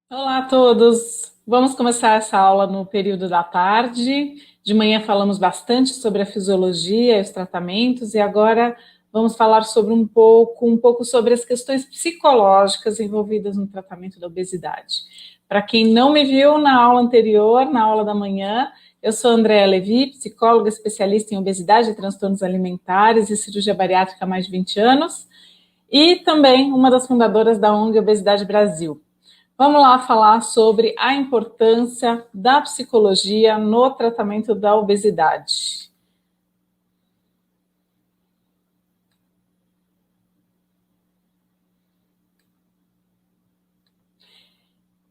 Olá a todos! Vamos começar essa aula no período da tarde. De manhã falamos bastante sobre a fisiologia e os tratamentos, e agora vamos falar sobre um pouco sobre as questões psicológicas envolvidas no tratamento da obesidade. Para quem não me viu na aula anterior, na aula da manhã, eu sou Andréa Levi, psicóloga especialista em obesidade e transtornos alimentares e cirurgia bariátrica há mais de 20 anos, e também uma das fundadoras da ONG Obesidade Brasil. Vamos lá falar sobre a importância da psicologia no tratamento da obesidade.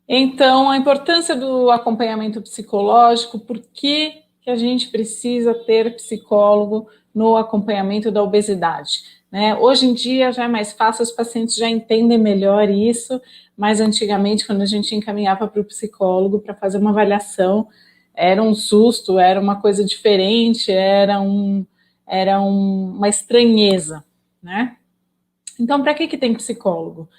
Então, a importância do acompanhamento psicológico, por que a gente precisa ter psicólogo no acompanhamento da obesidade? Né? Hoje em dia já é mais fácil, os pacientes já entendem melhor isso, mas antigamente, quando a gente encaminhava para o psicólogo para fazer uma avaliação, era um susto, era uma coisa diferente, uma estranheza, né? Então, para que tem psicólogo?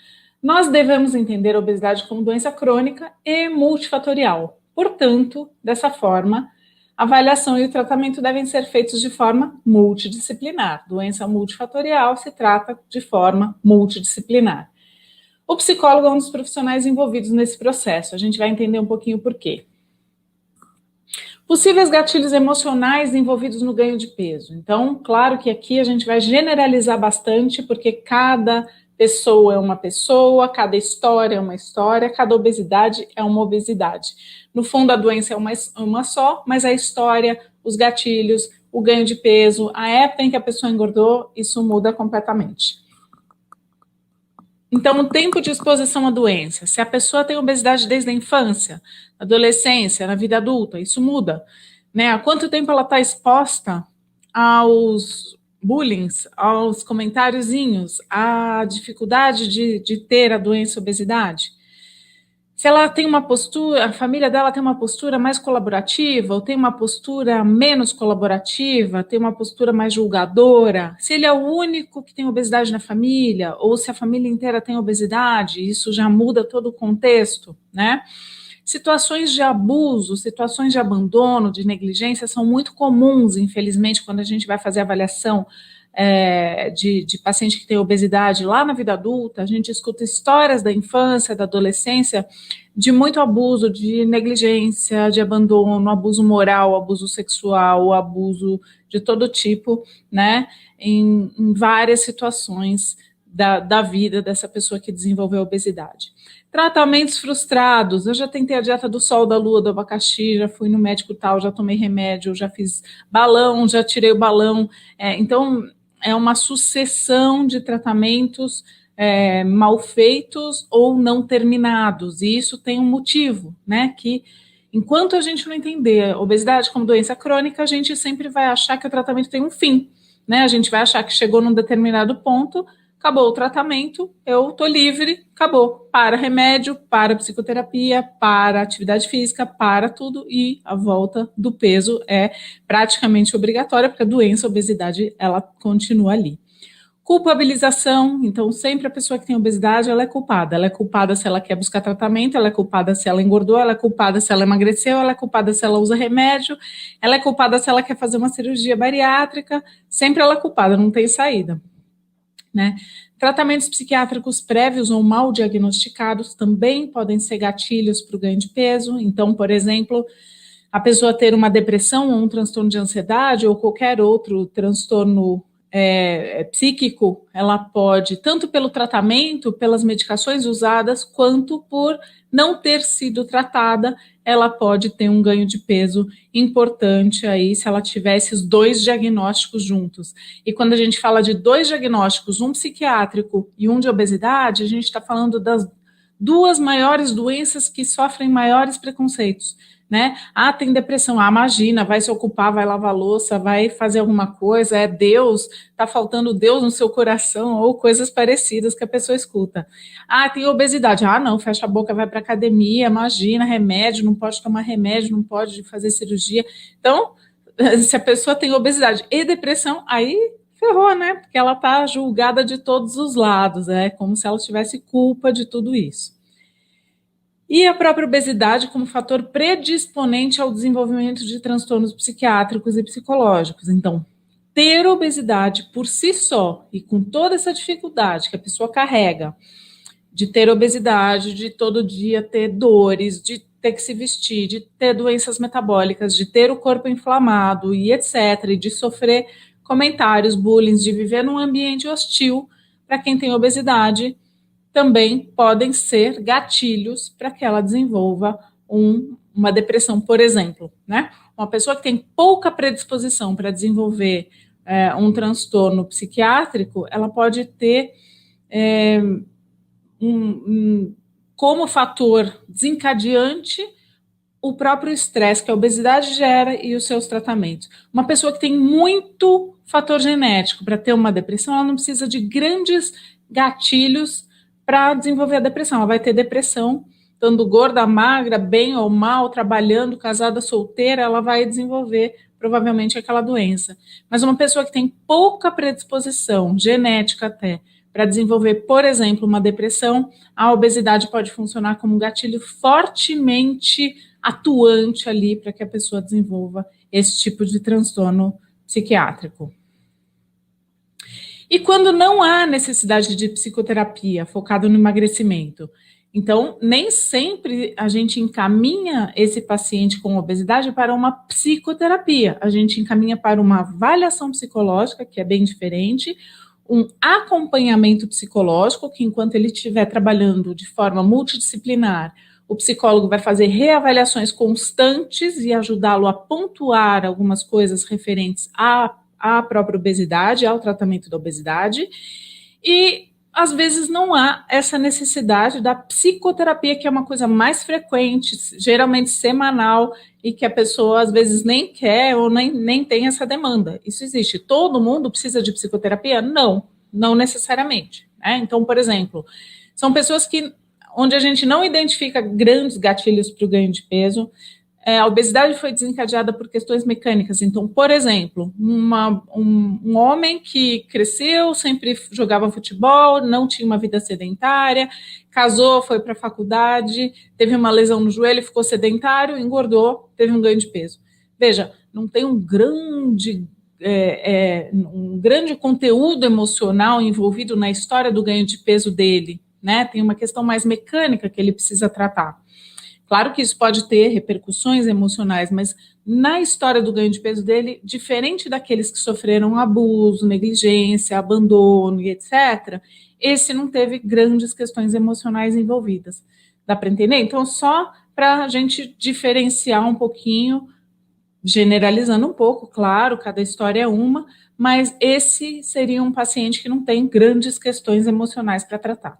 Nós devemos entender a obesidade como doença crônica e multifatorial. Portanto, dessa forma, a avaliação e o tratamento devem ser feitos de forma multidisciplinar. Doença multifatorial se trata de forma multidisciplinar. O psicólogo é um dos profissionais envolvidos nesse processo. A gente vai entender um pouquinho por quê. Possíveis gatilhos emocionais envolvidos no ganho de peso. Então, claro que aqui a gente vai generalizar bastante, porque cada pessoa é uma pessoa, cada história é uma história, cada obesidade é uma obesidade. No fundo, a doença é uma só, mas a história, os gatilhos, o ganho de peso, a época em que a pessoa engordou, isso muda completamente. Então, o tempo de exposição à doença, se a pessoa tem obesidade desde a infância, adolescência, na vida adulta, isso muda, né? Há quanto tempo ela está exposta aos bullying, aos comentáriozinhos, à dificuldade de ter a doença obesidade? Se ela tem uma postura, a família dela tem uma postura mais colaborativa, ou tem uma postura menos colaborativa, tem uma postura mais julgadora, se ele é o único que tem obesidade na família, ou se a família inteira tem obesidade, isso já muda todo o contexto, né? Situações de abuso, situações de abandono, de negligência são muito comuns, infelizmente, quando a gente vai fazer avaliação de paciente que tem obesidade lá na vida adulta, a gente escuta histórias da infância, da adolescência, de muito abuso, de negligência, de abandono, abuso moral, abuso sexual, abuso de todo tipo, né, em várias situações da vida dessa pessoa que desenvolveu obesidade. Tratamentos frustrados, eu já tentei a dieta do sol, da lua, do abacaxi, já fui no médico tal, já tomei remédio, já fiz balão, já tirei o balão, então é uma sucessão de tratamentos mal feitos ou não terminados, e isso tem um motivo, né, que enquanto a gente não entender a obesidade como doença crônica, a gente sempre vai achar que o tratamento tem um fim, né, a gente vai achar que chegou num determinado ponto, acabou o tratamento, eu tô livre, acabou, para remédio, para psicoterapia, para atividade física, para tudo, e a volta do peso é praticamente obrigatória, porque a doença, a obesidade, ela continua ali. Culpabilização, então sempre a pessoa que tem obesidade, ela é culpada se ela quer buscar tratamento, ela é culpada se ela engordou, ela é culpada se ela emagreceu, ela é culpada se ela usa remédio, ela é culpada se ela quer fazer uma cirurgia bariátrica, sempre ela é culpada, não tem saída, né? Tratamentos psiquiátricos prévios ou mal diagnosticados também podem ser gatilhos para o ganho de peso. Então, por exemplo, a pessoa ter uma depressão ou um transtorno de ansiedade ou qualquer outro transtorno psíquico, ela pode, tanto pelo tratamento, pelas medicações usadas, quanto por não ter sido tratada, ela pode ter um ganho de peso importante aí se ela tiver esses dois diagnósticos juntos. E quando a gente fala de dois diagnósticos, um psiquiátrico e um de obesidade, a gente está falando das duas maiores doenças que sofrem maiores preconceitos, né? Ah, tem depressão. Ah, imagina, vai se ocupar, vai lavar louça, vai fazer alguma coisa, é Deus, tá faltando Deus no seu coração, ou coisas parecidas que a pessoa escuta. Ah, tem obesidade. Ah, não, fecha a boca, vai para academia, imagina, remédio, não pode tomar remédio, não pode fazer cirurgia. Então, se a pessoa tem obesidade e depressão, aí ferrou, né? Porque ela tá julgada de todos os lados, é como se ela tivesse culpa de tudo isso. E a própria obesidade como fator predisponente ao desenvolvimento de transtornos psiquiátricos e psicológicos. Então, ter obesidade por si só e com toda essa dificuldade que a pessoa carrega, de ter obesidade, de todo dia ter dores, de ter que se vestir, de ter doenças metabólicas, de ter o corpo inflamado e etc., e de sofrer comentários, bullying, de viver num ambiente hostil para quem tem obesidade, também podem ser gatilhos para que ela desenvolva uma depressão, por exemplo, né? Uma pessoa que tem pouca predisposição para desenvolver um transtorno psiquiátrico, ela pode ter como fator desencadeante o próprio estresse que a obesidade gera e os seus tratamentos. Uma pessoa que tem muito fator genético para ter uma depressão, ela não precisa de grandes gatilhos para desenvolver a depressão. Ela vai ter depressão, estando gorda, magra, bem ou mal, trabalhando, casada, solteira, ela vai desenvolver provavelmente aquela doença. Mas uma pessoa que tem pouca predisposição, genética até, para desenvolver, por exemplo, uma depressão, a obesidade pode funcionar como um gatilho fortemente atuante ali para que a pessoa desenvolva esse tipo de transtorno psiquiátrico. E quando não há necessidade de psicoterapia focado no emagrecimento, então nem sempre a gente encaminha esse paciente com obesidade para uma psicoterapia, a gente encaminha para uma avaliação psicológica, que é bem diferente, um acompanhamento psicológico, que enquanto ele estiver trabalhando de forma multidisciplinar, o psicólogo vai fazer reavaliações constantes e ajudá-lo a pontuar algumas coisas referentes à própria obesidade, ao tratamento da obesidade, e às vezes não há essa necessidade da psicoterapia, que é uma coisa mais frequente, geralmente semanal, e que a pessoa às vezes nem quer ou nem tem essa demanda. Isso existe. Todo mundo precisa de psicoterapia? Não necessariamente. Né? Então, por exemplo, são pessoas onde a gente não identifica grandes gatilhos para o ganho de peso. A obesidade foi desencadeada por questões mecânicas. Então, por exemplo, um homem que cresceu, sempre jogava futebol, não tinha uma vida sedentária, casou, foi para a faculdade, teve uma lesão no joelho, ficou sedentário, engordou, teve um ganho de peso. Veja, não tem um grande conteúdo emocional envolvido na história do ganho de peso dele, né? Tem uma questão mais mecânica que ele precisa tratar. Claro que isso pode ter repercussões emocionais, mas na história do ganho de peso dele, diferente daqueles que sofreram abuso, negligência, abandono e etc., esse não teve grandes questões emocionais envolvidas. Dá para entender? Então, só para a gente diferenciar um pouquinho, generalizando um pouco, claro, cada história é uma, mas esse seria um paciente que não tem grandes questões emocionais para tratar.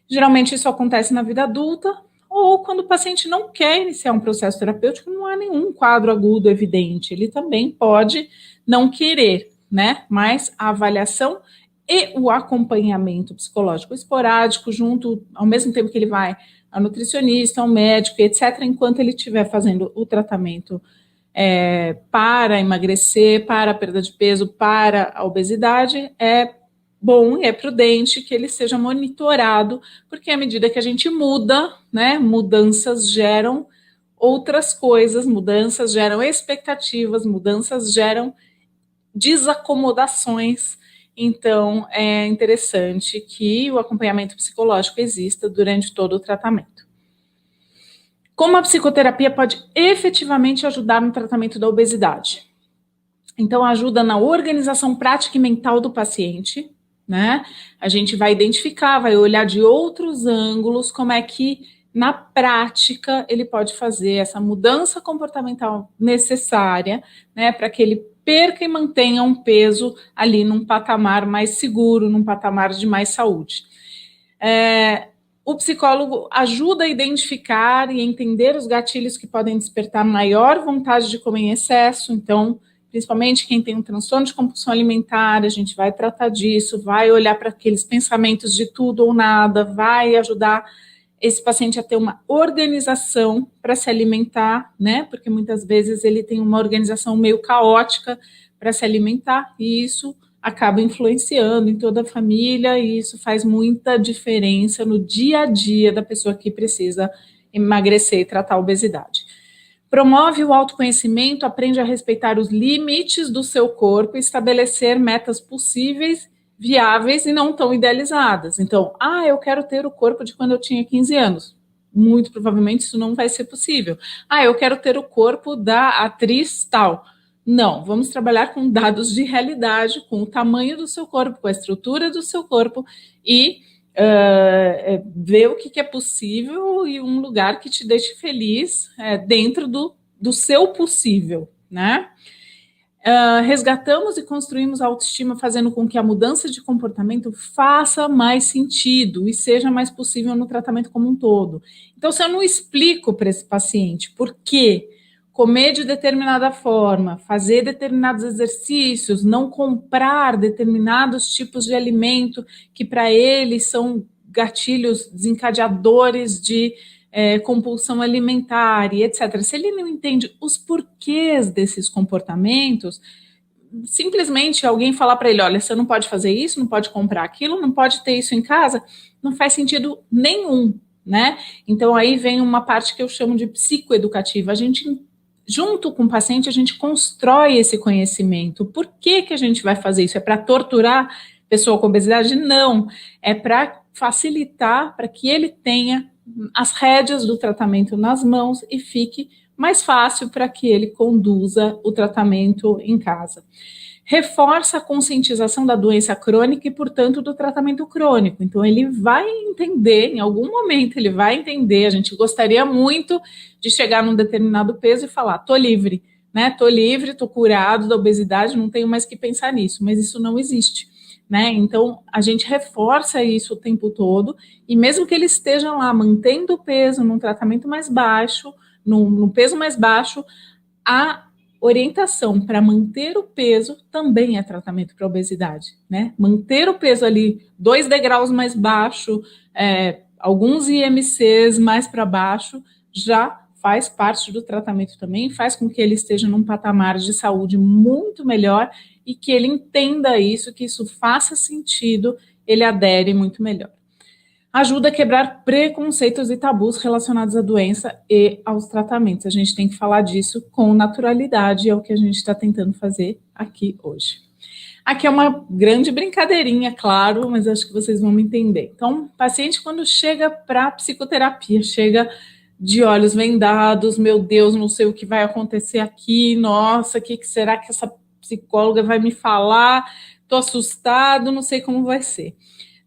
Geralmente isso acontece na vida adulta, ou quando o paciente não quer iniciar um processo terapêutico, não há nenhum quadro agudo evidente, ele também pode não querer, né? Mas a avaliação e o acompanhamento psicológico esporádico, junto, ao mesmo tempo que ele vai ao nutricionista, ao médico, etc., enquanto ele estiver fazendo o tratamento para emagrecer, para a perda de peso, para a obesidade, é bom e é prudente que ele seja monitorado, porque à medida que a gente muda, né, mudanças geram outras coisas, mudanças geram expectativas, mudanças geram desacomodações. Então, é interessante que o acompanhamento psicológico exista durante todo o tratamento. Como a psicoterapia pode efetivamente ajudar no tratamento da obesidade? Então, ajuda na organização prática e mental do paciente, né? A gente vai identificar, vai olhar de outros ângulos como é que, na prática, ele pode fazer essa mudança comportamental necessária, né, para que ele perca e mantenha um peso ali num patamar mais seguro, num patamar de mais saúde. O psicólogo ajuda a identificar e entender os gatilhos que podem despertar maior vontade de comer em excesso. Então, principalmente quem tem um transtorno de compulsão alimentar, a gente vai tratar disso, vai olhar para aqueles pensamentos de tudo ou nada, vai ajudar esse paciente a ter uma organização para se alimentar, né? Porque muitas vezes ele tem uma organização meio caótica para se alimentar, e isso acaba influenciando em toda a família, e isso faz muita diferença no dia a dia da pessoa que precisa emagrecer e tratar a obesidade. Promove o autoconhecimento, aprende a respeitar os limites do seu corpo e estabelecer metas possíveis, viáveis e não tão idealizadas. Então, eu quero ter o corpo de quando eu tinha 15 anos. Muito provavelmente isso não vai ser possível. Eu quero ter o corpo da atriz tal. Não, vamos trabalhar com dados de realidade, com o tamanho do seu corpo, com a estrutura do seu corpo e ver o que é possível e um lugar que te deixe feliz dentro do seu possível, né? Resgatamos e construímos a autoestima fazendo com que a mudança de comportamento faça mais sentido e seja mais possível no tratamento como um todo. Então, se eu não explico para esse paciente por que comer de determinada forma, fazer determinados exercícios, não comprar determinados tipos de alimento que para ele são gatilhos desencadeadores de compulsão alimentar e etc. Se ele não entende os porquês desses comportamentos, simplesmente alguém falar para ele, olha, você não pode fazer isso, não pode comprar aquilo, não pode ter isso em casa, não faz sentido nenhum, né? Então aí vem uma parte que eu chamo de psicoeducativa. A gente, junto com o paciente, a gente constrói esse conhecimento. Por que a gente vai fazer isso? É para torturar pessoa com obesidade? Não, é para facilitar, para que ele tenha as rédeas do tratamento nas mãos e fique mais fácil para que ele conduza o tratamento em casa. Reforça a conscientização da doença crônica e, portanto, do tratamento crônico. Então, ele vai entender, em algum momento, ele vai entender. A gente gostaria muito de chegar num determinado peso e falar, tô livre, né? Tô livre, tô curado da obesidade, não tenho mais que pensar nisso, mas isso não existe. Né? Então, a gente reforça isso o tempo todo, e mesmo que ele esteja lá mantendo o peso num tratamento mais baixo, num peso mais baixo, a orientação para manter o peso também é tratamento para obesidade, né? Manter o peso ali 2 degraus mais baixo, alguns IMCs mais para baixo, já faz parte do tratamento também, faz com que ele esteja num patamar de saúde muito melhor e que ele entenda isso, que isso faça sentido, ele adere muito melhor. Ajuda a quebrar preconceitos e tabus relacionados à doença e aos tratamentos. A gente tem que falar disso com naturalidade, é o que a gente está tentando fazer aqui hoje. Aqui é uma grande brincadeirinha, claro, mas acho que vocês vão me entender. Então, o paciente, quando chega para psicoterapia, chega de olhos vendados, meu Deus, não sei o que vai acontecer aqui, nossa, o que será que essa psicóloga vai me falar, estou assustado, não sei como vai ser.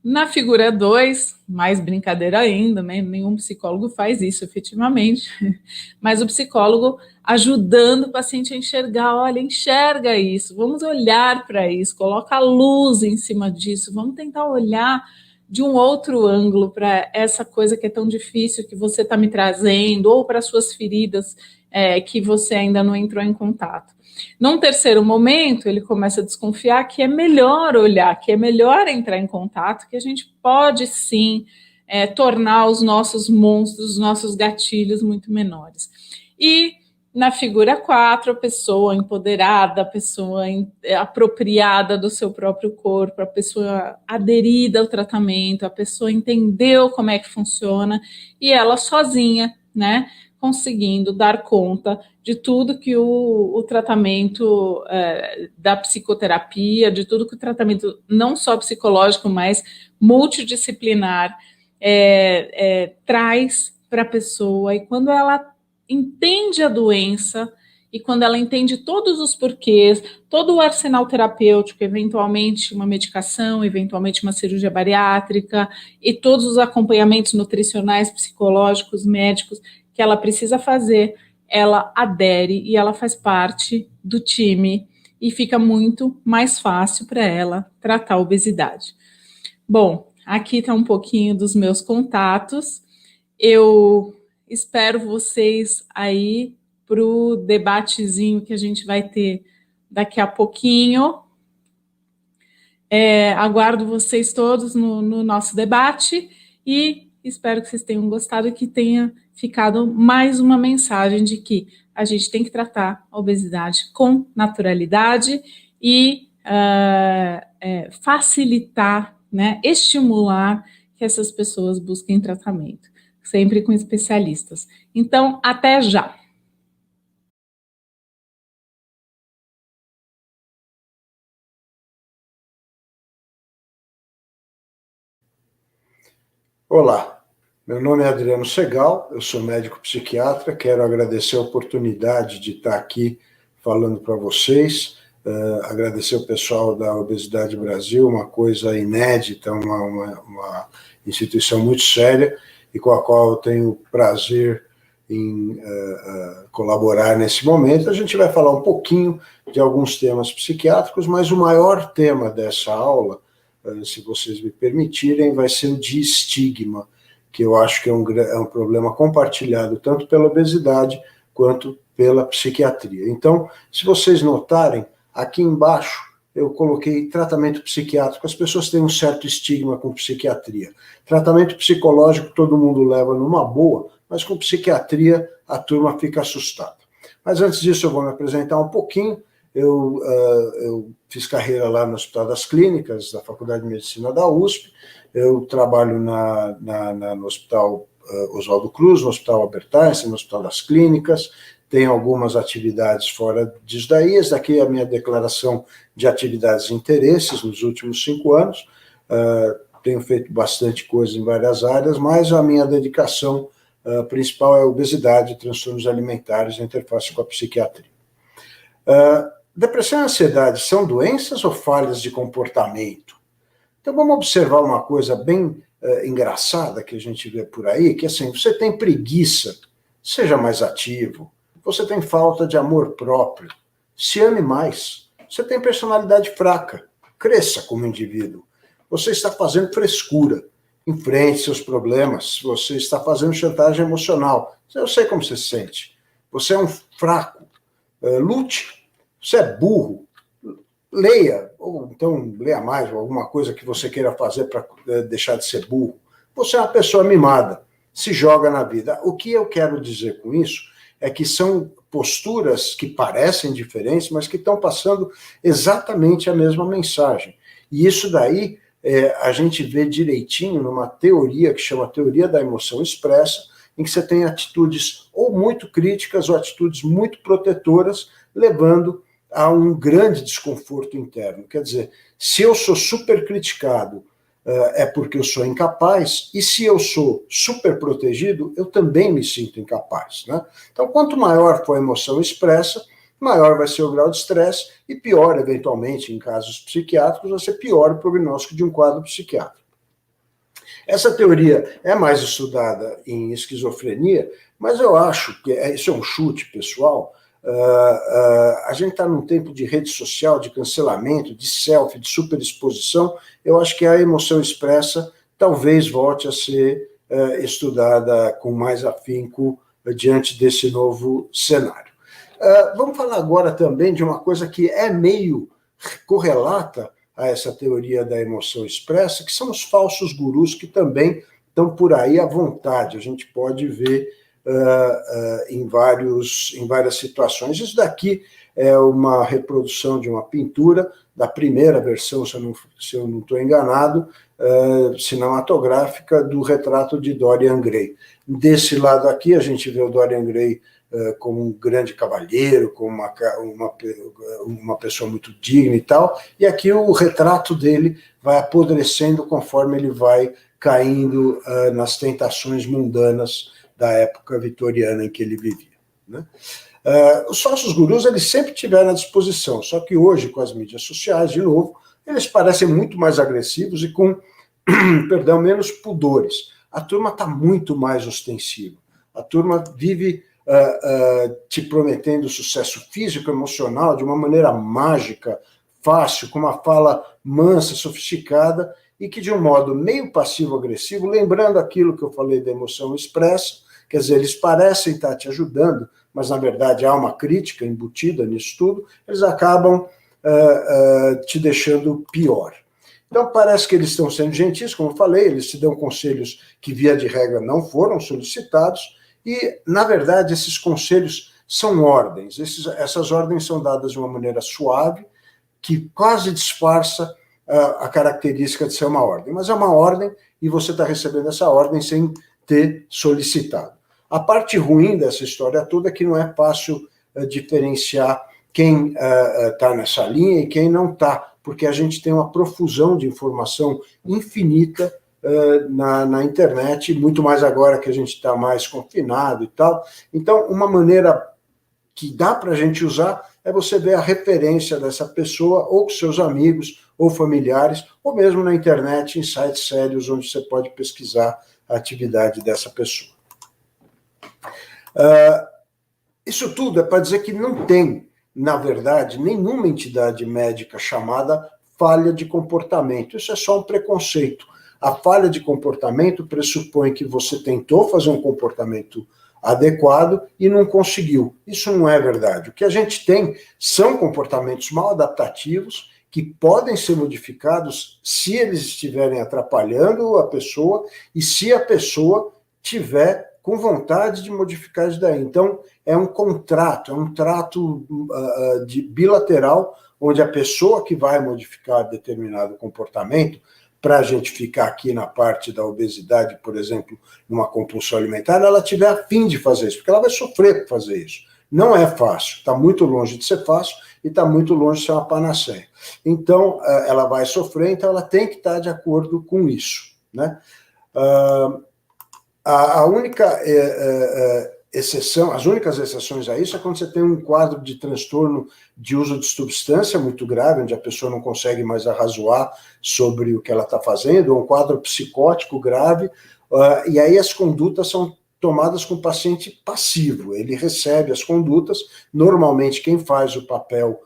Na figura 2, mais brincadeira ainda, né? Nenhum psicólogo faz isso efetivamente, mas o psicólogo ajudando o paciente a enxergar, olha, enxerga isso, vamos olhar para isso, coloca a luz em cima disso, vamos tentar olhar de um outro ângulo para essa coisa que é tão difícil que você está me trazendo, ou para suas feridas que você ainda não entrou em contato. Num terceiro momento, ele começa a desconfiar que é melhor olhar, que é melhor entrar em contato, que a gente pode sim tornar os nossos monstros, os nossos gatilhos muito menores. E na figura 4, a pessoa empoderada, a pessoa apropriada do seu próprio corpo, a pessoa aderida ao tratamento, a pessoa entendeu como é que funciona e ela sozinha, né, conseguindo dar conta de tudo que o tratamento da psicoterapia, de tudo que o tratamento não só psicológico, mas multidisciplinar traz para a pessoa. E quando ela entende a doença e quando ela entende todos os porquês, todo o arsenal terapêutico, eventualmente uma medicação, eventualmente uma cirurgia bariátrica e todos os acompanhamentos nutricionais, psicológicos, médicos que ela precisa fazer, ela adere e ela faz parte do time e fica muito mais fácil para ela tratar a obesidade. Bom, aqui está um pouquinho dos meus contatos. Eu espero vocês aí para o debatezinho que a gente vai ter daqui a pouquinho. Aguardo vocês todos no nosso debate e espero que vocês tenham gostado e que tenha ficado mais uma mensagem de que a gente tem que tratar a obesidade com naturalidade e facilitar, né, estimular que essas pessoas busquem tratamento. sempre com especialistas. Então, até já! Olá, meu nome é Adriano Segal, eu sou médico psiquiatra, quero agradecer a oportunidade de estar aqui falando para vocês, agradecer o pessoal da Obesidade Brasil, uma coisa inédita, uma instituição muito séria e com a qual eu tenho prazer em colaborar nesse momento. A gente vai falar um pouquinho de alguns temas psiquiátricos, mas o maior tema dessa aula, se vocês me permitirem, vai ser o de estigma, que eu acho que é um problema compartilhado tanto pela obesidade quanto pela psiquiatria. Então, se vocês notarem, aqui embaixo eu coloquei tratamento psiquiátrico. As pessoas têm um certo estigma com psiquiatria. Tratamento psicológico todo mundo leva numa boa, mas com psiquiatria a turma fica assustada. Mas antes disso eu vou me apresentar um pouquinho. Eu fiz carreira lá no Hospital das Clínicas, da Faculdade de Medicina da USP, eu trabalho no Hospital Oswaldo Cruz, no Hospital Albert Einstein, no Hospital das Clínicas, tenho algumas atividades fora disso daí, essa daqui é a minha declaração de atividades e interesses nos últimos 5 anos, tenho feito bastante coisa em várias áreas, mas a minha dedicação principal é a obesidade, transtornos alimentares e interface com a psiquiatria. Depressão e ansiedade são doenças ou falhas de comportamento? Então vamos observar uma coisa bem engraçada que a gente vê por aí, que assim, você tem preguiça, seja mais ativo, você tem falta de amor próprio, se ame mais, você tem personalidade fraca, cresça como indivíduo, você está fazendo frescura, enfrente seus problemas, você está fazendo chantagem emocional, eu sei como você se sente, você é um fraco, lute. Você é burro, leia, ou então leia mais, ou alguma coisa que você queira fazer para deixar de ser burro. Você é uma pessoa mimada, se joga na vida. O que eu quero dizer com isso é que são posturas que parecem diferentes, mas que estão passando exatamente a mesma mensagem. E isso daí a gente vê direitinho numa teoria que chama teoria da emoção expressa, em que você tem atitudes ou muito críticas ou atitudes muito protetoras, levando a um grande desconforto interno. Quer dizer, se eu sou super criticado, é porque eu sou incapaz, e se eu sou super protegido, eu também me sinto incapaz, né? Então, quanto maior for a emoção expressa, maior vai ser o grau de estresse, e pior, eventualmente, em casos psiquiátricos, vai ser pior o prognóstico de um quadro psiquiátrico. Essa teoria é mais estudada em esquizofrenia, mas eu acho que, isso é um chute pessoal, a gente está num tempo de rede social, de cancelamento, de selfie, de superexposição. Eu acho que a emoção expressa talvez volte a ser estudada com mais afinco diante desse novo cenário. Vamos falar agora também de uma coisa que é meio correlata a essa teoria da emoção expressa, que são os falsos gurus que também estão por aí à vontade. A gente pode ver em várias situações. Isso daqui é uma reprodução de uma pintura, da primeira versão, se eu não estou enganado, cinematográfica, do retrato de Dorian Gray. Desse lado aqui, a gente vê o Dorian Gray como um grande cavalheiro, como uma pessoa muito digna e tal, e aqui o retrato dele vai apodrecendo conforme ele vai caindo nas tentações mundanas da época vitoriana em que ele vivia, né? Os falsos gurus, eles sempre tiveram à disposição, só que hoje, com as mídias sociais, de novo, eles parecem muito mais agressivos e com, perdão, menos pudores. A turma está muito mais ostensiva. A turma vive te prometendo sucesso físico, emocional, de uma maneira mágica, fácil, com uma fala mansa, sofisticada, e que de um modo meio passivo-agressivo, lembrando aquilo que eu falei da emoção expressa, quer dizer, eles parecem estar te ajudando, mas na verdade há uma crítica embutida nisso tudo, eles acabam te deixando pior. Então parece que eles estão sendo gentis, como eu falei, eles te dão conselhos que via de regra não foram solicitados, e na verdade esses conselhos são ordens, essas ordens são dadas de uma maneira suave, que quase disfarça a característica de ser uma ordem, mas é uma ordem e você está recebendo essa ordem sem ter solicitado. A parte ruim dessa história toda é que não é fácil diferenciar quem está nessa linha e quem não está, porque a gente tem uma profusão de informação infinita na internet, muito mais agora que a gente está mais confinado e tal. Então, uma maneira que dá para a gente usar é você ver a referência dessa pessoa, ou com seus amigos, ou familiares, ou mesmo na internet, em sites sérios, onde você pode pesquisar a atividade dessa pessoa. Isso tudo é para dizer que não tem, na verdade, nenhuma entidade médica chamada falha de comportamento. Isso é só um preconceito. A falha de comportamento pressupõe que você tentou fazer um comportamento adequado e não conseguiu. Isso não é verdade. O que a gente tem são comportamentos mal adaptativos que podem ser modificados se eles estiverem atrapalhando a pessoa e se a pessoa tiver com vontade de modificar isso daí. Então, é um contrato, é um trato bilateral, onde a pessoa que vai modificar determinado comportamento, para a gente ficar aqui na parte da obesidade, por exemplo, numa compulsão alimentar, ela tiver a fim de fazer isso, porque ela vai sofrer por fazer isso. Não é fácil, está muito longe de ser fácil e está muito longe de ser uma panaceia. Então, ela vai sofrer, então ela tem que estar de acordo com isso, né? A única exceção, as únicas exceções a isso é quando você tem um quadro de transtorno de uso de substância muito grave, onde a pessoa não consegue mais arrazoar sobre o que ela está fazendo, ou um quadro psicótico grave, e aí as condutas são tomadas com o paciente passivo, ele recebe as condutas, normalmente quem faz o papel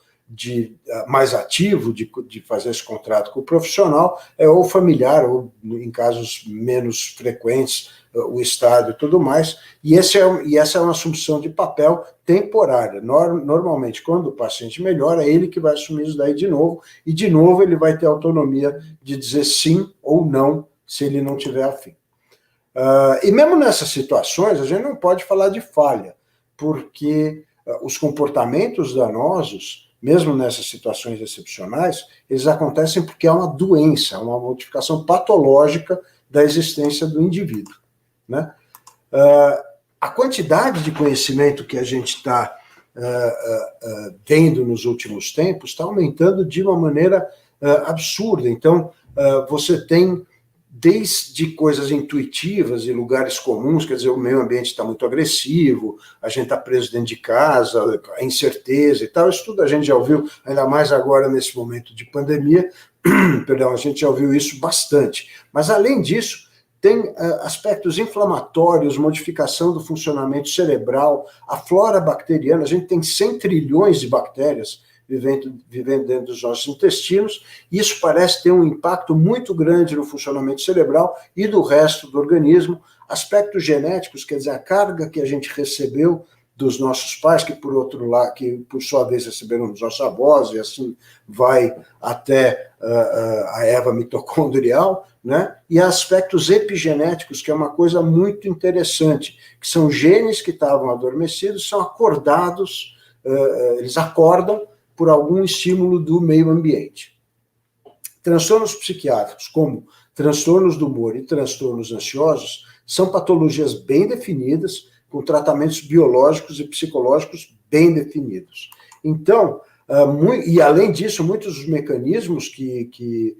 mais ativo de fazer esse contrato com o profissional é ou familiar, ou em casos menos frequentes, o Estado e tudo mais, e essa é uma assunção de papel temporária. Normalmente, quando o paciente melhora, é ele que vai assumir isso daí de novo, e de novo ele vai ter autonomia de dizer sim ou não, se ele não tiver afim. E mesmo nessas situações, a gente não pode falar de falha, porque os comportamentos danosos, mesmo nessas situações excepcionais, eles acontecem porque há uma doença, uma modificação patológica da existência do indivíduo, né? A quantidade de conhecimento que a gente está vendo nos últimos tempos está aumentando de uma maneira absurda. Então, você tem desde coisas intuitivas e lugares comuns, quer dizer, o meio ambiente está muito agressivo, a gente está preso dentro de casa, a incerteza e tal, isso tudo a gente já ouviu, ainda mais agora nesse momento de pandemia, perdão, a gente já ouviu isso bastante. Mas, além disso, tem aspectos inflamatórios, modificação do funcionamento cerebral, a flora bacteriana, a gente tem 100 trilhões de bactérias vivendo dentro dos nossos intestinos, e isso parece ter um impacto muito grande no funcionamento cerebral e do resto do organismo. Aspectos genéticos, quer dizer, a carga que a gente recebeu dos nossos pais, que por outro lado, que por sua vez receberam dos nossos avós, e assim vai até a erva mitocondrial, né? E aspectos epigenéticos, que é uma coisa muito interessante, que são genes que estavam adormecidos, são acordados, eles acordam por algum estímulo do meio ambiente. Transtornos psiquiátricos, como transtornos do humor e transtornos ansiosos, são patologias bem definidas, com tratamentos biológicos e psicológicos bem definidos. Então, e além disso, muitos dos mecanismos que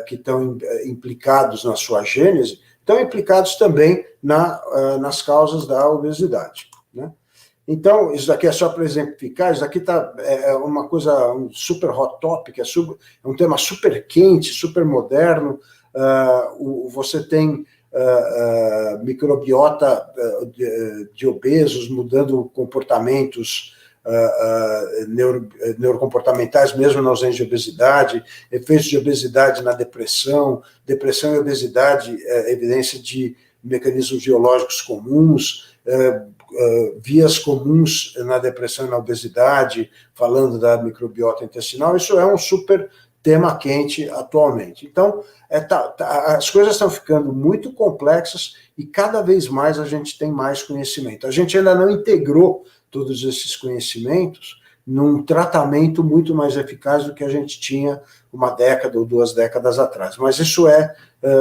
estão implicados na sua gênese estão implicados também nas causas da obesidade, né? Então, isso daqui é só para exemplificar, isso daqui é uma coisa, um super hot topic, é um tema super quente, super moderno. Você tem microbiota de obesos mudando comportamentos neurocomportamentais, mesmo na ausência de obesidade, efeitos de obesidade na depressão e obesidade, evidência de mecanismos biológicos comuns, vias comuns na depressão e na obesidade, falando da microbiota intestinal. Isso é um super tema quente atualmente. Então, as coisas estão ficando muito complexas e cada vez mais a gente tem mais conhecimento. A gente ainda não integrou todos esses conhecimentos num tratamento muito mais eficaz do que a gente tinha uma década ou 2 décadas atrás. Mas isso é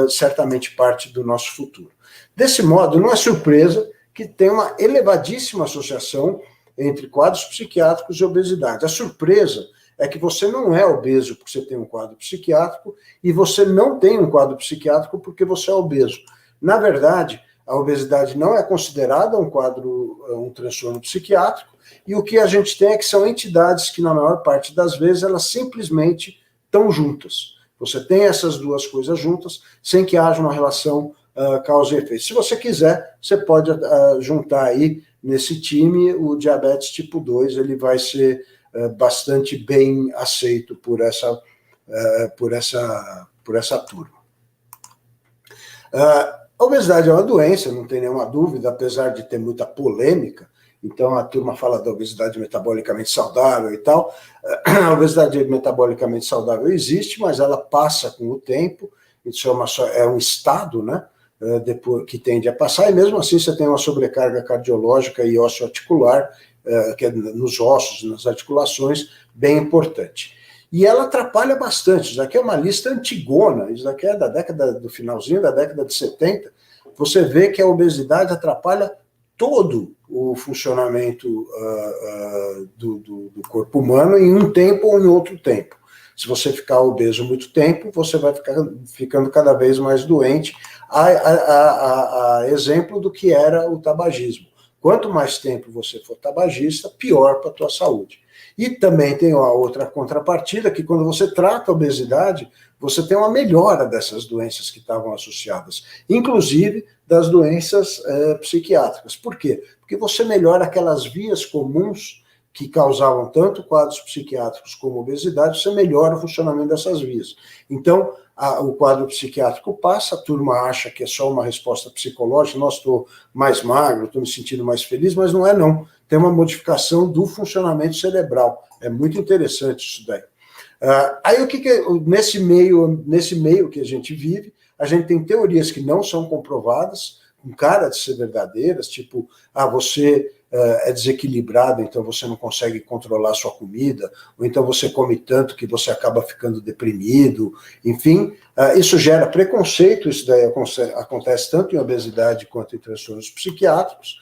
certamente parte do nosso futuro. Desse modo, não é surpresa que tem uma elevadíssima associação entre quadros psiquiátricos e obesidade. A surpresa é que você não é obeso porque você tem um quadro psiquiátrico e você não tem um quadro psiquiátrico porque você é obeso. Na verdade, a obesidade não é considerada um transtorno psiquiátrico, e o que a gente tem é que são entidades que, na maior parte das vezes, elas simplesmente estão juntas. Você tem essas duas coisas juntas, sem que haja uma relação causa e efeito. Se você quiser, você pode juntar aí nesse time o diabetes tipo 2, ele vai ser bastante bem aceito por essa turma. A obesidade é uma doença, não tem nenhuma dúvida, apesar de ter muita polêmica. Então, a turma fala da obesidade metabolicamente saudável e tal. A obesidade metabolicamente saudável existe, mas ela passa com o tempo. Isso é um estado, né, que tende a passar, e mesmo assim você tem uma sobrecarga cardiológica e osteoarticular, que é nos ossos, nas articulações, bem importante. E ela atrapalha bastante. Isso daqui é uma lista antigona, isso daqui é do finalzinho da década de 70. Você vê que a obesidade atrapalha todo o funcionamento do corpo humano em um tempo ou em outro tempo. Se você ficar obeso muito tempo, você vai ficando cada vez mais doente, a exemplo do que era o tabagismo. Quanto mais tempo você for tabagista, pior para a tua saúde. E também tem a outra contrapartida, que quando você trata a obesidade, você tem uma melhora dessas doenças que estavam associadas, inclusive das doenças psiquiátricas. Por quê? Porque você melhora aquelas vias comuns que causavam tanto quadros psiquiátricos como obesidade, você melhora o funcionamento dessas vias. Então, o quadro psiquiátrico passa, a turma acha que é só uma resposta psicológica, nossa, estou mais magro, estou me sentindo mais feliz, mas não é não. Tem uma modificação do funcionamento cerebral. É muito interessante isso daí. Aí o que nesse meio que a gente vive, a gente tem teorias que não são comprovadas, com cara de ser verdadeiras, tipo, você é desequilibrado, então você não consegue controlar a sua comida, ou então você come tanto que você acaba ficando deprimido, enfim, isso gera preconceito, isso daí acontece tanto em obesidade quanto em transtornos psiquiátricos.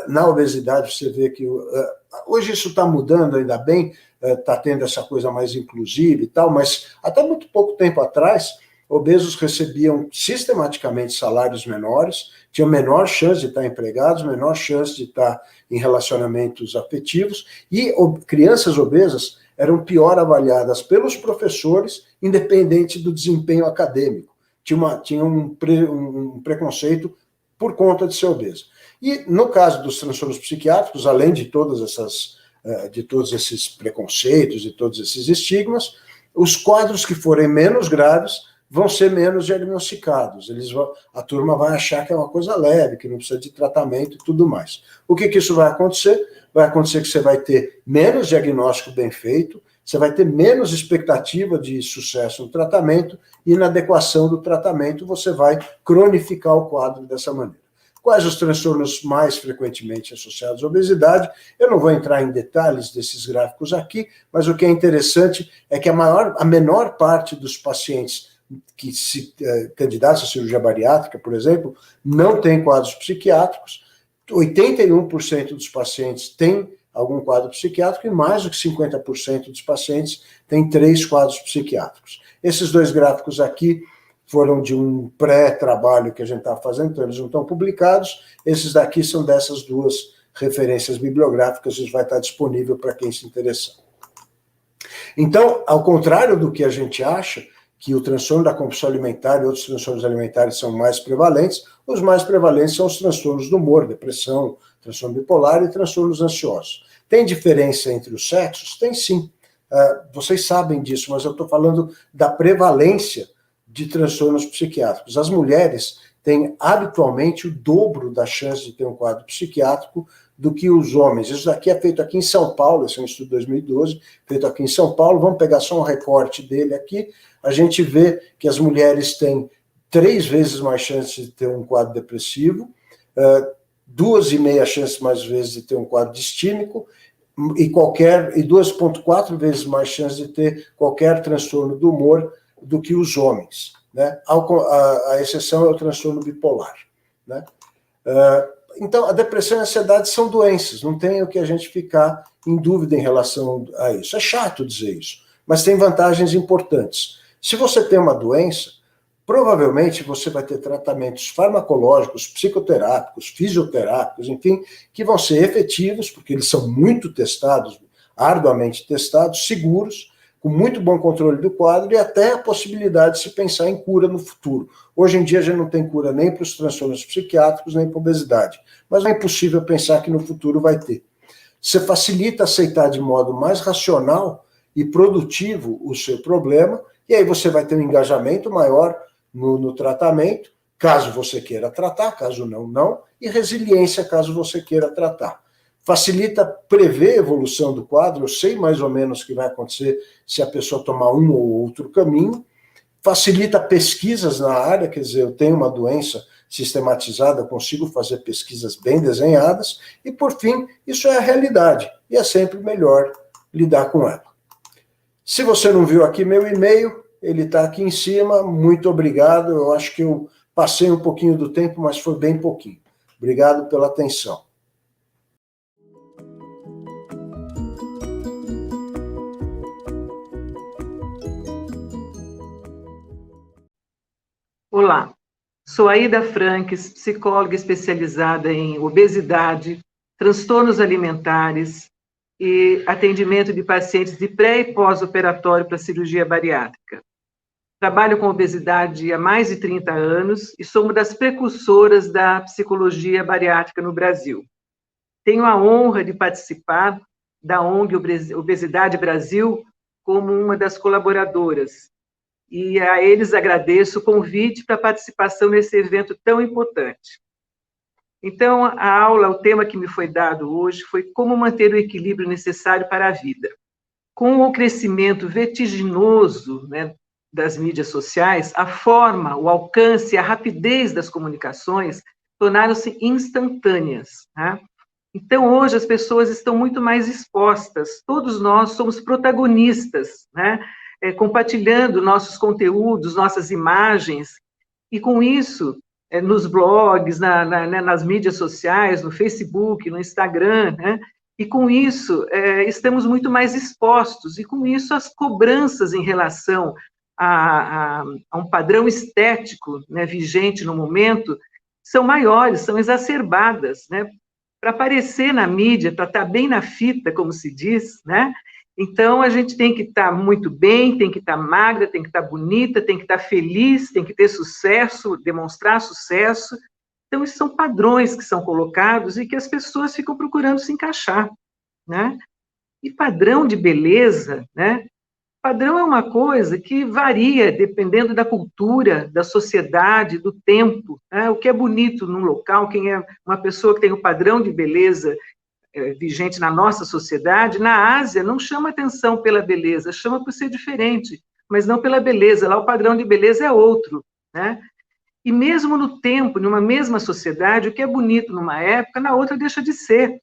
Na obesidade você vê que hoje isso está mudando, ainda bem, está tendo essa coisa mais inclusiva e tal, mas até muito pouco tempo atrás, obesos recebiam sistematicamente salários menores, tinham menor chance de estar empregados, menor chance de estar em relacionamentos afetivos, e crianças obesas eram pior avaliadas pelos professores, independente do desempenho acadêmico. Tinha um preconceito por conta de ser obesa. E no caso dos transtornos psiquiátricos, além de todos esses preconceitos e todos esses estigmas, os quadros que forem menos graves vão ser menos diagnosticados. A turma vai achar que é uma coisa leve, que não precisa de tratamento e tudo mais. O que isso vai acontecer? Vai acontecer que você vai ter menos diagnóstico bem feito, você vai ter menos expectativa de sucesso no tratamento, e na adequação do tratamento você vai cronificar o quadro dessa maneira. Quais os transtornos mais frequentemente associados à obesidade? Eu não vou entrar em detalhes desses gráficos aqui, mas o que é interessante é que a menor parte dos pacientes que se candidatam à cirurgia bariátrica, por exemplo, não tem quadros psiquiátricos. 81% dos pacientes têm algum quadro psiquiátrico e mais do que 50% dos pacientes têm 3 quadros psiquiátricos. Esses dois gráficos aqui foram de um pré-trabalho que a gente estava fazendo, então eles não estão publicados. Esses daqui são dessas duas referências bibliográficas, isso vai estar disponível para quem se interessar. Então, ao contrário do que a gente acha, que o transtorno da compulsão alimentar e outros transtornos alimentares são mais prevalentes, os mais prevalentes são os transtornos do humor, depressão, transtorno bipolar e transtornos ansiosos. Tem diferença entre os sexos? Tem sim. Vocês sabem disso, mas eu estou falando da prevalência de transtornos psiquiátricos. As mulheres têm habitualmente o dobro da chance de ter um quadro psiquiátrico do que os homens. Isso daqui é feito aqui em São Paulo, esse é um estudo de 2012, feito aqui em São Paulo. Vamos pegar só um recorte dele aqui. A gente vê que as mulheres têm 3 vezes mais chance de ter um quadro depressivo, 2,5 chances mais vezes de ter um quadro distímico, e 2,4 vezes mais chance de ter qualquer transtorno do humor do que os homens, né? A exceção é o transtorno bipolar, né? Então, a depressão e a ansiedade são doenças, não tem o que a gente ficar em dúvida em relação a isso. É chato dizer isso, mas tem vantagens importantes. Se você tem uma doença, provavelmente você vai ter tratamentos farmacológicos, psicoterápicos, fisioterápicos, enfim, que vão ser efetivos, porque eles são muito testados, arduamente testados, seguros, com muito bom controle do quadro e até a possibilidade de se pensar em cura no futuro. Hoje em dia a gente não tem cura nem para os transtornos psiquiátricos, nem para a obesidade, mas não é impossível pensar que no futuro vai ter. Você facilita aceitar de modo mais racional e produtivo o seu problema, e aí você vai ter um engajamento maior no tratamento, caso você queira tratar, caso não, não, e resiliência, caso você queira tratar. Facilita prever a evolução do quadro, eu sei mais ou menos o que vai acontecer se a pessoa tomar um ou outro caminho, facilita pesquisas na área, quer dizer, eu tenho uma doença sistematizada, eu consigo fazer pesquisas bem desenhadas, e por fim, isso é a realidade, e é sempre melhor lidar com ela. Se você não viu aqui meu e-mail, ele está aqui em cima, muito obrigado, eu acho que eu passei um pouquinho do tempo, mas foi bem pouquinho. Obrigado pela atenção. Olá, sou Aida Franques, psicóloga especializada em obesidade, transtornos alimentares e atendimento de pacientes de pré- e pós-operatório para cirurgia bariátrica. Trabalho com obesidade há mais de 30 anos e sou uma das precursoras da psicologia bariátrica no Brasil. Tenho a honra de participar da ONG Obesidade Brasil como uma das colaboradoras. E a eles agradeço o convite para a participação nesse evento tão importante. Então, a aula, o tema que me foi dado hoje foi como manter o equilíbrio necessário para a vida. Com o crescimento vertiginoso, né, das mídias sociais, a forma, o alcance, a rapidez das comunicações tornaram-se instantâneas, né? Então, hoje, as pessoas estão muito mais expostas, todos nós somos protagonistas, né? Compartilhando nossos conteúdos, nossas imagens, e com isso, nos blogs, nas mídias sociais, no Facebook, no Instagram, né? E com isso, estamos muito mais expostos, e com isso as cobranças em relação a um padrão estético, né, vigente no momento, são maiores, são exacerbadas, né? Para aparecer na mídia, para estar bem na fita, como se diz, né? Então, a gente tem que estar muito bem, tem que estar magra, tem que estar bonita, tem que estar feliz, tem que ter sucesso, demonstrar sucesso. Então, esses são padrões que são colocados e que as pessoas ficam procurando se encaixar, né? E padrão de beleza, né? Padrão é uma coisa que varia dependendo da cultura, da sociedade, do tempo, né? O que é bonito num local, quem é uma pessoa que tem o padrão de beleza vigente na nossa sociedade, na Ásia não chama atenção pela beleza, chama por ser diferente, mas não pela beleza, lá o padrão de beleza é outro, né? E mesmo no tempo, numa mesma sociedade, o que é bonito numa época, na outra deixa de ser.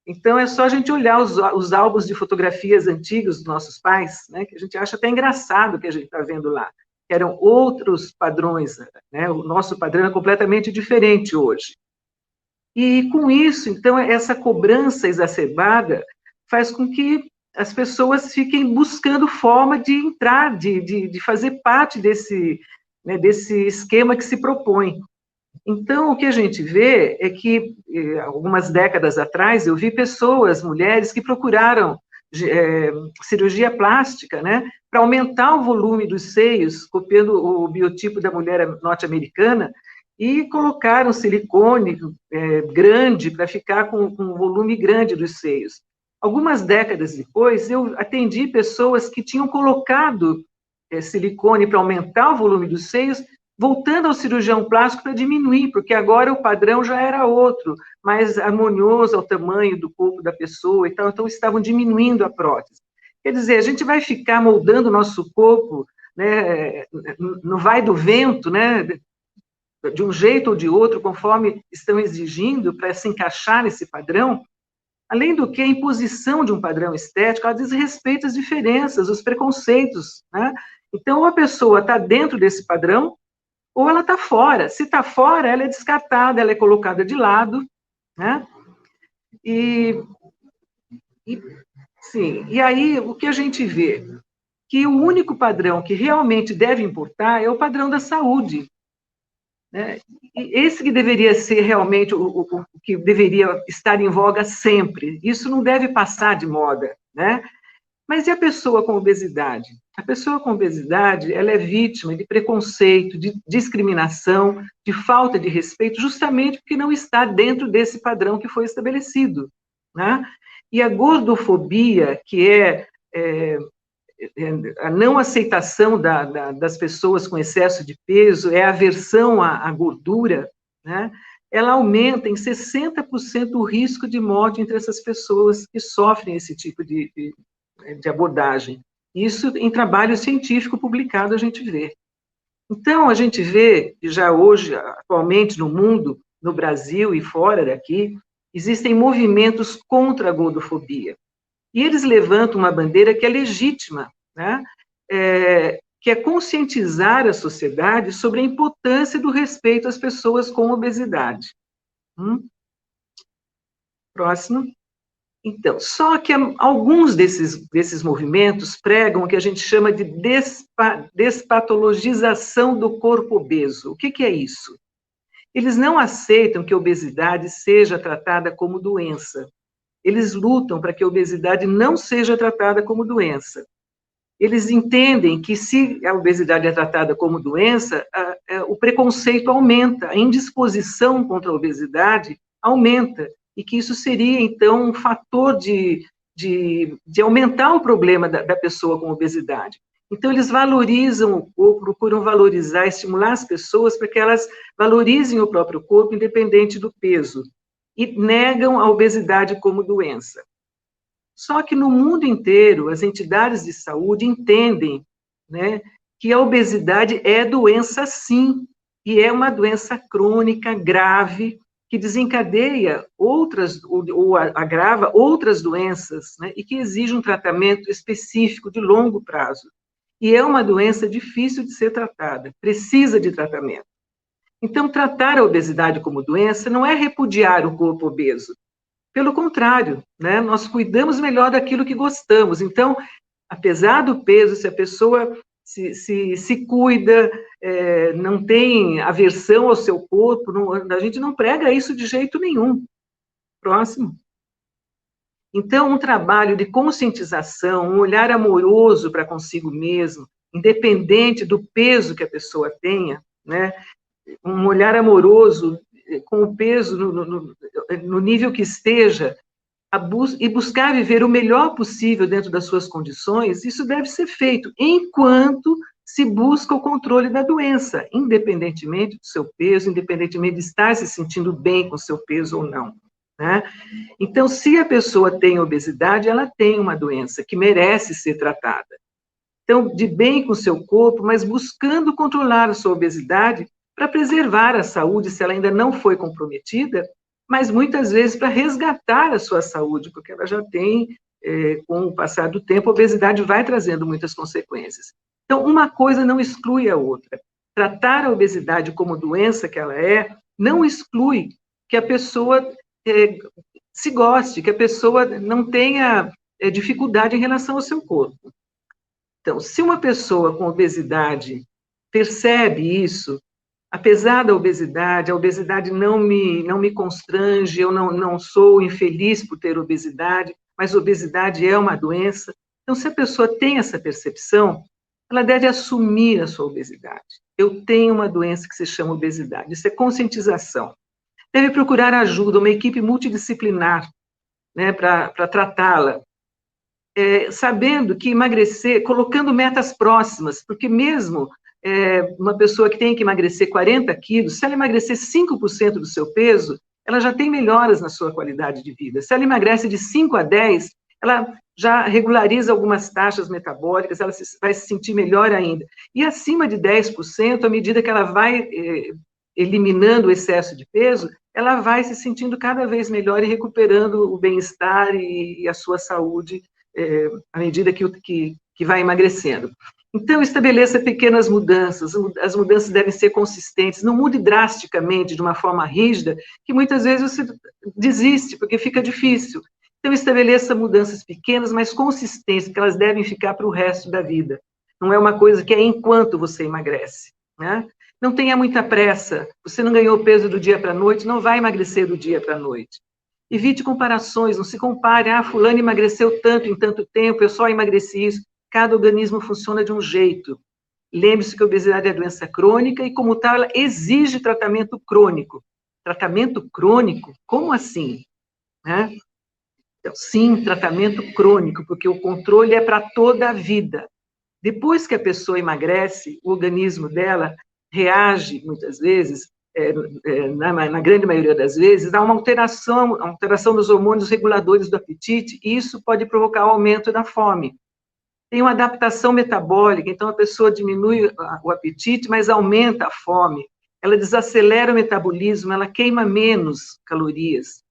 Então, é só a gente olhar os álbuns de fotografias antigos dos nossos pais, né, que a gente acha até engraçado o que a gente está vendo lá. Eram outros padrões, né, o nosso padrão é completamente diferente hoje. E, com isso, então, essa cobrança exacerbada faz com que as pessoas fiquem buscando forma de entrar, de fazer parte desse, né, desse esquema que se propõe. Então, o que a gente vê é que, algumas décadas atrás, eu vi pessoas, mulheres, que procuraram cirurgia plástica, né, para aumentar o volume dos seios, copiando o biotipo da mulher norte-americana, e colocaram silicone grande para ficar com um volume grande dos seios. Algumas décadas depois, eu atendi pessoas que tinham colocado silicone para aumentar o volume dos seios, voltando ao cirurgião plástico para diminuir, porque agora o padrão já era outro, mais harmonioso ao tamanho do corpo da pessoa e tal, então estavam diminuindo a prótese. Quer dizer, a gente vai ficar moldando o nosso corpo, né, no vai do vento, né, de um jeito ou de outro, conforme estão exigindo para se encaixar nesse padrão. Além do que, a imposição de um padrão estético, ela desrespeita as diferenças, os preconceitos, né? Então, ou a pessoa está dentro desse padrão, ou ela está fora. Se está fora, ela é descartada, ela é colocada de lado, né? E aí, o que a gente vê? Que o único padrão que realmente deve importar é o padrão da saúde, né? E esse que deveria ser realmente o que deveria estar em voga sempre. Isso não deve passar de moda, né? Mas e a pessoa com obesidade? A pessoa com obesidade, ela é vítima de preconceito, de discriminação, de falta de respeito, justamente porque não está dentro desse padrão que foi estabelecido, né? E a gordofobia, que é a não aceitação das pessoas com excesso de peso, é a aversão à gordura, né? Ela aumenta em 60% o risco de morte entre essas pessoas que sofrem esse tipo de abordagem. Isso em trabalho científico publicado a gente vê. Então, a gente vê que já hoje, atualmente no mundo, no Brasil e fora daqui, existem movimentos contra a gordofobia. E eles levantam uma bandeira que é legítima, né? Que é conscientizar a sociedade sobre a importância do respeito às pessoas com obesidade. Próximo. Então, só que alguns desses movimentos pregam o que a gente chama de despatologização do corpo obeso. O que é isso? Eles não aceitam que a obesidade seja tratada como doença. Eles lutam para que a obesidade não seja tratada como doença. Eles entendem que, se a obesidade é tratada como doença, o preconceito aumenta, a indisposição contra a obesidade aumenta, e que isso seria, então, um fator de aumentar o problema da pessoa com obesidade. Então, eles valorizam, ou procuram valorizar, estimular as pessoas para que elas valorizem o próprio corpo, independente do peso, e negam a obesidade como doença. Só que no mundo inteiro, as entidades de saúde entendem, né, que a obesidade é doença sim, e é uma doença crônica, grave, que desencadeia outras, ou agrava outras doenças, né, e que exige um tratamento específico de longo prazo. E é uma doença difícil de ser tratada, precisa de tratamento. Então, tratar a obesidade como doença não é repudiar o corpo obeso. Pelo contrário, né, nós cuidamos melhor daquilo que gostamos. Então, apesar do peso, se a pessoa se cuida, não tem aversão ao seu corpo, a gente não prega isso de jeito nenhum. Próximo. Então, um trabalho de conscientização, um olhar amoroso para consigo mesmo, independente do peso que a pessoa tenha, né, um olhar amoroso com o peso no nível que esteja, e buscar viver o melhor possível dentro das suas condições, isso deve ser feito enquanto se busca o controle da doença, independentemente do seu peso, independentemente de estar se sentindo bem com o seu peso ou não, né? Então, se a pessoa tem obesidade, ela tem uma doença que merece ser tratada. Então, de bem com o seu corpo, mas buscando controlar a sua obesidade para preservar a saúde, se ela ainda não foi comprometida, mas muitas vezes para resgatar a sua saúde, porque ela já tem, com o passar do tempo, a obesidade vai trazendo muitas consequências. Então, uma coisa não exclui a outra. Tratar a obesidade como doença que ela é, não exclui que a pessoa se goste, que a pessoa não tenha dificuldade em relação ao seu corpo. Então, se uma pessoa com obesidade percebe isso, apesar da obesidade, a obesidade não me constrange, eu não sou infeliz por ter obesidade, mas obesidade é uma doença. Então, se a pessoa tem essa percepção, ela deve assumir a sua obesidade. Eu tenho uma doença que se chama obesidade. Isso é conscientização. Deve procurar ajuda, uma equipe multidisciplinar, né, para tratá-la. Sabendo que emagrecer, colocando metas próximas, porque mesmo uma pessoa que tem que emagrecer 40 quilos, se ela emagrecer 5% do seu peso, ela já tem melhoras na sua qualidade de vida. Se ela emagrece de 5 a 10, ela já regulariza algumas taxas metabólicas, ela vai se sentir melhor ainda. E acima de 10%, à medida que ela vai eliminando o excesso de peso, ela vai se sentindo cada vez melhor e recuperando o bem-estar e a sua saúde à medida que vai emagrecendo. Então, estabeleça pequenas mudanças, as mudanças devem ser consistentes, não mude drasticamente, de uma forma rígida, que muitas vezes você desiste, porque fica difícil. Então, estabeleça mudanças pequenas, mas consistentes, porque elas devem ficar para o resto da vida. Não é uma coisa que é enquanto você emagrece, né? Não tenha muita pressa, você não ganhou peso do dia para a noite, não vai emagrecer do dia para a noite. Evite comparações, não se compare, fulano emagreceu tanto em tanto tempo, eu só emagreci isso. Cada organismo funciona de um jeito. Lembre-se que a obesidade é doença crônica e, como tal, ela exige tratamento crônico. Tratamento crônico? Como assim? Né? Então, sim, tratamento crônico, porque o controle é para toda a vida. Depois que a pessoa emagrece, o organismo dela reage, muitas vezes, na grande maioria das vezes, a uma alteração dos hormônios reguladores do apetite, e isso pode provocar o aumento da fome. Tem uma adaptação metabólica, então a pessoa diminui o apetite, mas aumenta a fome. Ela desacelera o metabolismo, ela queima menos calorias.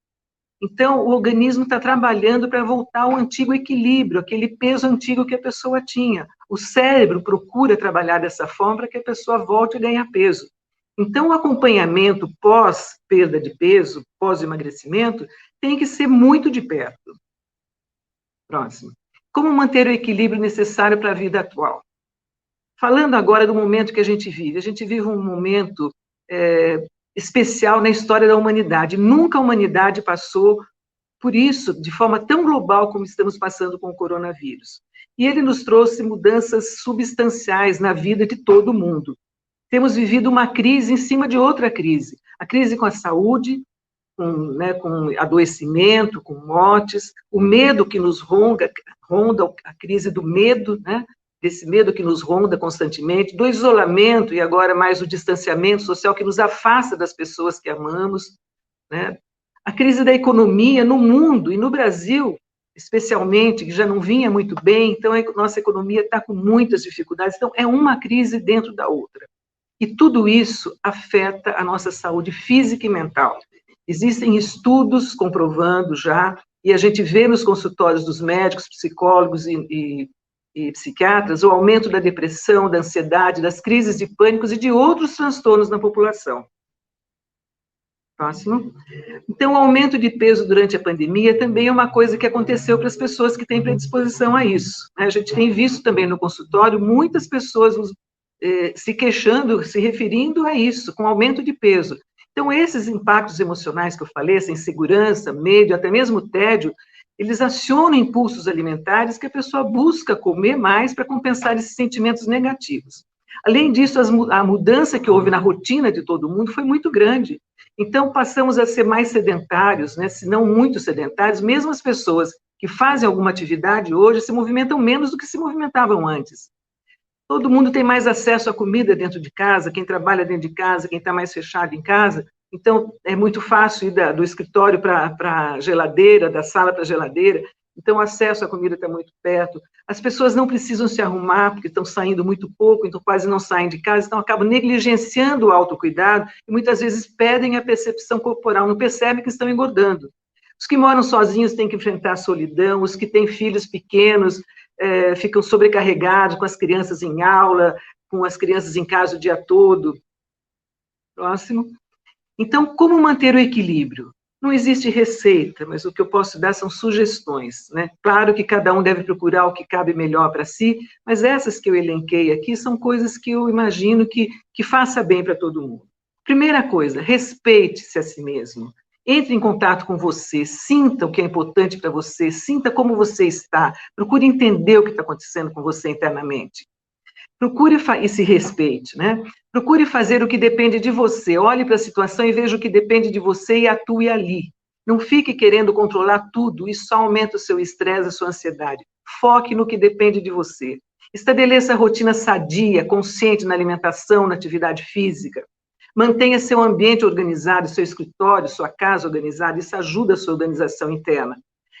Então, o organismo está trabalhando para voltar ao antigo equilíbrio, aquele peso antigo que a pessoa tinha. O cérebro procura trabalhar dessa forma para que a pessoa volte a ganhar peso. Então, o acompanhamento pós-perda de peso, pós-emagrecimento, tem que ser muito de perto. Próximo. Como manter o equilíbrio necessário para a vida atual? Falando agora do momento que a gente vive um momento especial na história da humanidade. Nunca a humanidade passou por isso de forma tão global como estamos passando com o coronavírus. E ele nos trouxe mudanças substanciais na vida de todo mundo. Temos vivido uma crise em cima de outra crise. A crise com a saúde, com adoecimento, com mortes, o medo que nos ronda a crise do medo, né? Desse medo que nos ronda constantemente, do isolamento e agora mais o distanciamento social que nos afasta das pessoas que amamos, né? A crise da economia no mundo e no Brasil, especialmente, que já não vinha muito bem, então a nossa economia está com muitas dificuldades, então é uma crise dentro da outra. E tudo isso afeta a nossa saúde física e mental. Existem estudos comprovando já, e a gente vê nos consultórios dos médicos, psicólogos e psiquiatras, o aumento da depressão, da ansiedade, das crises de pânico e de outros transtornos na população. Próximo. Então, o aumento de peso durante a pandemia também é uma coisa que aconteceu para as pessoas que têm predisposição a isso. A gente tem visto também no consultório muitas pessoas se queixando, se referindo a isso, com aumento de peso. Então, esses impactos emocionais que eu falei, essa insegurança, medo, até mesmo tédio, eles acionam impulsos alimentares que a pessoa busca comer mais para compensar esses sentimentos negativos. Além disso, a mudança que houve na rotina de todo mundo foi muito grande. Então, passamos a ser mais sedentários, né? Se não muito sedentários, mesmo as pessoas que fazem alguma atividade hoje se movimentam menos do que se movimentavam antes. Todo mundo tem mais acesso à comida dentro de casa, quem trabalha dentro de casa, quem está mais fechado em casa. Então, é muito fácil ir do escritório para a geladeira, da sala para a geladeira. Então, o acesso à comida está muito perto. As pessoas não precisam se arrumar, porque estão saindo muito pouco, então quase não saem de casa, então acabam negligenciando o autocuidado e muitas vezes perdem a percepção corporal, não percebem que estão engordando. Os que moram sozinhos têm que enfrentar a solidão, os que têm filhos pequenos ficam sobrecarregados com as crianças em aula, com as crianças em casa o dia todo. Próximo. Então, como manter o equilíbrio? Não existe receita, mas o que eu posso dar são sugestões, né? Claro que cada um deve procurar o que cabe melhor para si, mas essas que eu elenquei aqui são coisas que eu imagino que faça bem para todo mundo. Primeira coisa, respeite-se a si mesmo. Entre em contato com você, sinta o que é importante para você, sinta como você está, procure entender o que está acontecendo com você internamente. Procure e se respeite, né? Procure fazer o que depende de você, olhe para a situação e veja o que depende de você e atue ali. Não fique querendo controlar tudo, isso só aumenta o seu estresse, a sua ansiedade. Foque no que depende de você. Estabeleça a rotina sadia, consciente na alimentação, na atividade física. Mantenha seu ambiente organizado, seu escritório, sua casa organizada, isso ajuda a sua organização interna.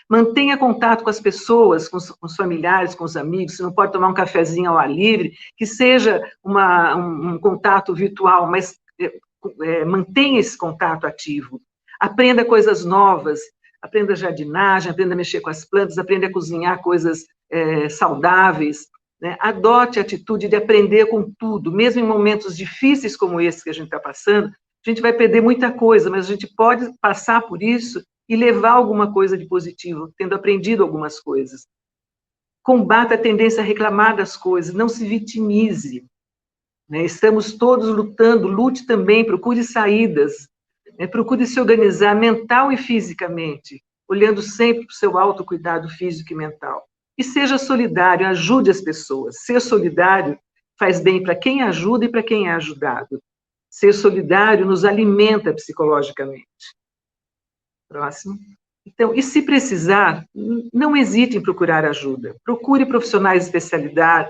Mantenha contato com as pessoas, com os familiares, com os amigos, se não pode tomar um cafezinho ao ar livre, que seja um contato virtual, mas mantenha esse contato ativo. Aprenda coisas novas, aprenda jardinagem, aprenda a mexer com as plantas, aprenda a cozinhar coisas saudáveis, né? Adote a atitude de aprender com tudo, mesmo em momentos difíceis como esse que a gente está passando. A gente vai perder muita coisa, mas a gente pode passar por isso e levar alguma coisa de positivo, tendo aprendido algumas coisas. Combata a tendência a reclamar das coisas, não se vitimize, né? Estamos todos lutando, lute também, procure saídas, né? Procure se organizar mental e fisicamente, olhando sempre para o seu autocuidado físico e mental. E seja solidário, ajude as pessoas. Ser solidário faz bem para quem ajuda e para quem é ajudado. Ser solidário nos alimenta psicologicamente. Próximo. Então, e se precisar, não hesite em procurar ajuda. Procure profissionais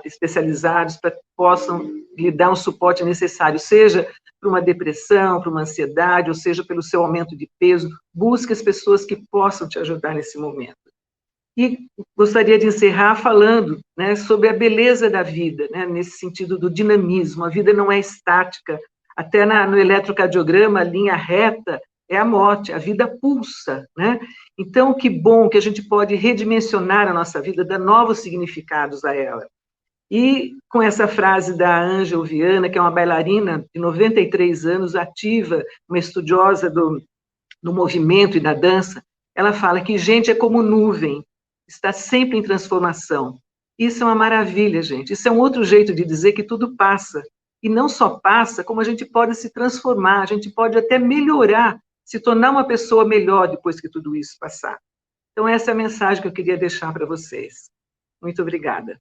especializados para que possam lhe dar um suporte necessário, seja para uma depressão, para uma ansiedade, ou seja pelo seu aumento de peso. Busque as pessoas que possam te ajudar nesse momento. E gostaria de encerrar falando, né, sobre a beleza da vida, né, nesse sentido do dinamismo. A vida não é estática. Até no eletrocardiograma, a linha reta é a morte, a vida pulsa, né? Então, que bom que a gente pode redimensionar a nossa vida, dar novos significados a ela. E com essa frase da Ângela Viana, que é uma bailarina de 93 anos, ativa, uma estudiosa do movimento e da dança, ela fala que gente é como nuvem, está sempre em transformação. Isso é uma maravilha, gente. Isso é um outro jeito de dizer que tudo passa. E não só passa, como a gente pode se transformar, a gente pode até melhorar, se tornar uma pessoa melhor depois que tudo isso passar. Então, essa é a mensagem que eu queria deixar para vocês. Muito obrigada.